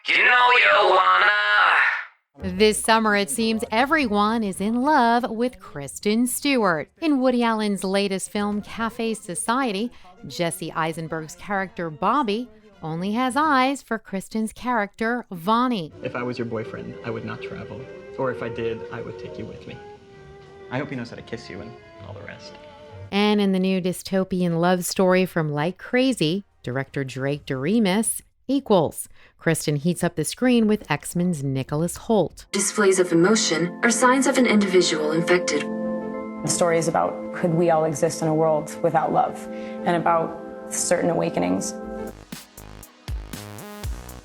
You know you wanna. This summer, it seems everyone is in love with Kristen Stewart. In Woody Allen's latest film, Cafe Society, Jesse Eisenberg's character Bobby only has eyes for Kristen's character Vonnie. If I was your boyfriend, I would not travel. Or if I did, I would take you with me. I hope he knows how to kiss you and all the rest. And in the new dystopian love story from Like Crazy, director Drake Doremus, Equals, Kristen heats up the screen with X-Men's Nicholas Hoult. Displays of emotion are signs of an individual infected. The story is about could we all exist in a world without love, and about certain awakenings.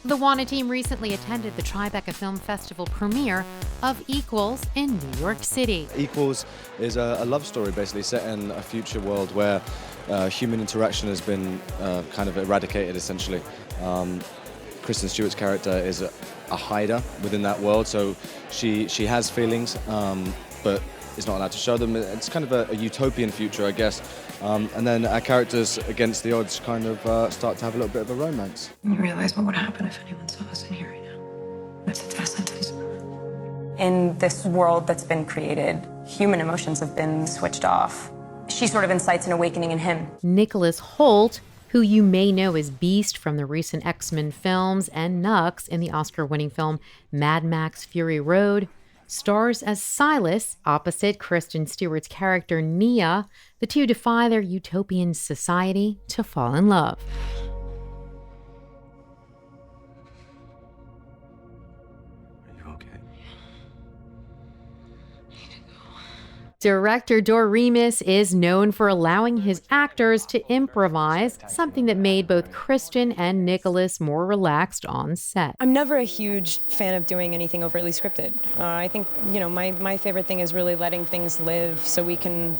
The WANA team recently attended the Tribeca Film Festival premiere of Equals in New York City. Equals is a love story basically set in a future world where human interaction has been kind of eradicated essentially. Kristen Stewart's character is a hider within that world, so she has feelings, but is not allowed to show them. It's kind of a utopian future, I guess. And then our characters, against the odds, kind of start to have a little bit of a romance. You realize what would happen if anyone saw us in here right now? That's a death sentence. In this world that's been created, human emotions have been switched off. She sort of incites an awakening in him. Nicholas Hoult, who you may know as Beast from the recent X-Men films and Nux in the Oscar-winning film Mad Max Fury Road, stars as Silas opposite Kristen Stewart's character Nia. The two defy their utopian society to fall in love. Are you okay? Director Doremus is known for allowing his actors to improvise, something that made both Kristen and Nicholas more relaxed on set. I'm never a huge fan of doing anything overtly scripted. I think, my favorite thing is really letting things live so we can,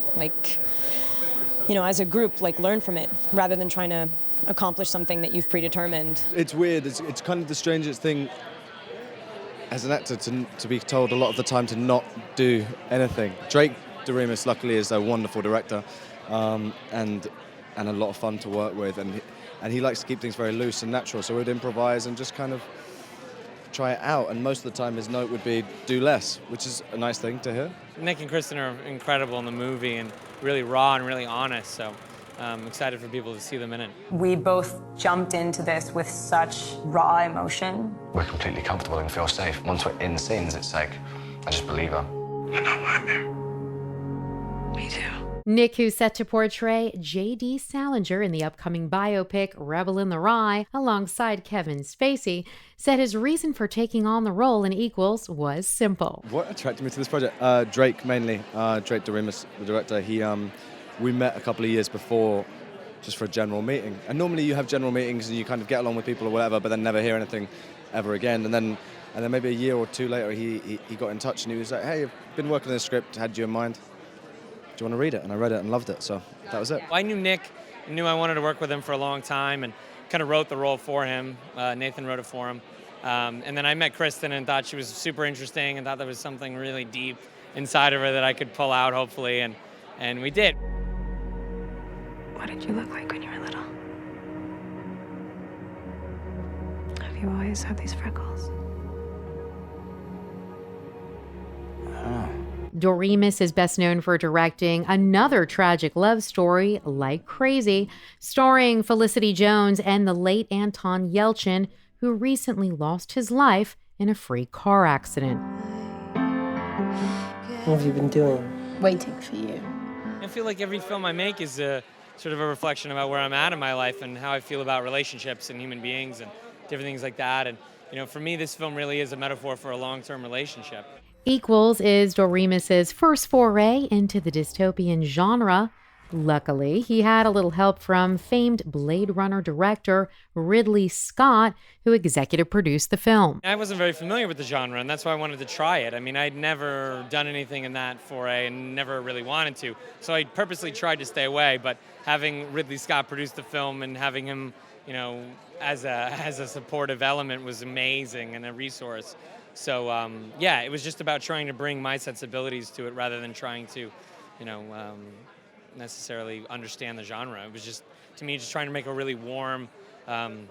as a group, learn from it rather than trying to accomplish something that you've predetermined. It's weird. It's kind of the strangest thing as an actor to be told a lot of the time to not do anything. Drake Doremus, luckily, is a wonderful director and a lot of fun to work with, and he likes to keep things very loose and natural, so we'd improvise and just kind of try it out, and most of the time his note would be do less, which is a nice thing to hear. Nick and Kristen are incredible in the movie and really raw and really honest, so I'm excited for people to see them in it. We both jumped into this with such raw emotion. We're completely comfortable and feel safe. Once we're in scenes, it's like, I just believe her. You know I'm here. Me too. Nick, who's set to portray J.D. Salinger in the upcoming biopic Rebel in the Rye alongside Kevin Spacey, said his reason for taking on the role in Equals was simple. What attracted me to this project? Drake mainly. Drake Doremus, the director. We met a couple of years before just for a general meeting. And normally you have general meetings and you kind of get along with people or whatever, but then never hear anything ever again. And then maybe a year or two later, he got in touch and he was like, hey, I've been working on this script, had you in mind. Do you want to read it? And I read it and loved it, so that was it. I knew Nick, knew I wanted to work with him for a long time, and kind of wrote the role for him. Nathan wrote it for him. And then I met Kristen and thought she was super interesting and thought there was something really deep inside of her that I could pull out, hopefully, and we did. What did you look like when you were little? Have you always had these freckles? Doremus is best known for directing another tragic love story, Like Crazy, starring Felicity Jones and the late Anton Yelchin, who recently lost his life in a freak car accident. What have you been doing? Waiting for you. I feel like every film I make is sort of a reflection about where I'm at in my life and how I feel about relationships and human beings and different things like that. And, for me, this film really is a metaphor for a long-term relationship. Equals is Doremus's first foray into the dystopian genre. Luckily, he had a little help from famed Blade Runner director Ridley Scott, who executive produced the film. I wasn't very familiar with the genre, and that's why I wanted to try it. I mean, I'd never done anything in that foray and never really wanted to, so I purposely tried to stay away, but having Ridley Scott produce the film and having him, as a supportive element was amazing and a resource. So, it was just about trying to bring my sensibilities to it rather than trying to, necessarily understand the genre. It was just, to me, just trying to make a really warm,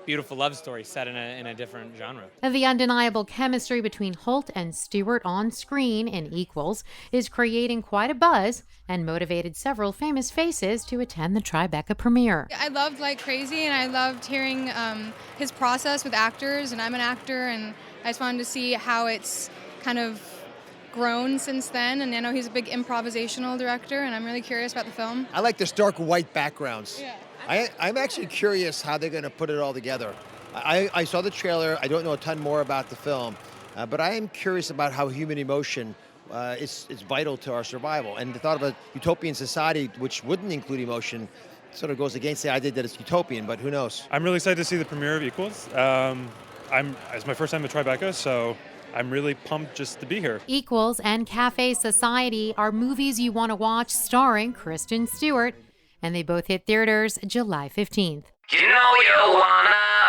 beautiful love story set in a different genre. The undeniable chemistry between Hoult and Stewart on screen in Equals is creating quite a buzz and motivated several famous faces to attend the Tribeca premiere. I loved Like Crazy, and I loved hearing his process with actors, and I'm an actor, and I just wanted to see how it's kind of grown since then, and I know he's a big improvisational director, and I'm really curious about the film. I like the stark white backgrounds. Yeah. I'm actually curious how they're going to put it all together. I saw the trailer. I don't know a ton more about the film, but I am curious about how human emotion is vital to our survival. And the thought of a utopian society which wouldn't include emotion sort of goes against the idea that it's utopian, but who knows? I'm really excited to see the premiere of Equals. It's my first time at Tribeca, so I'm really pumped just to be here. Equals and Cafe Society are movies you want to watch starring Kristen Stewart, and they both hit theaters July 15th. You know you wanna.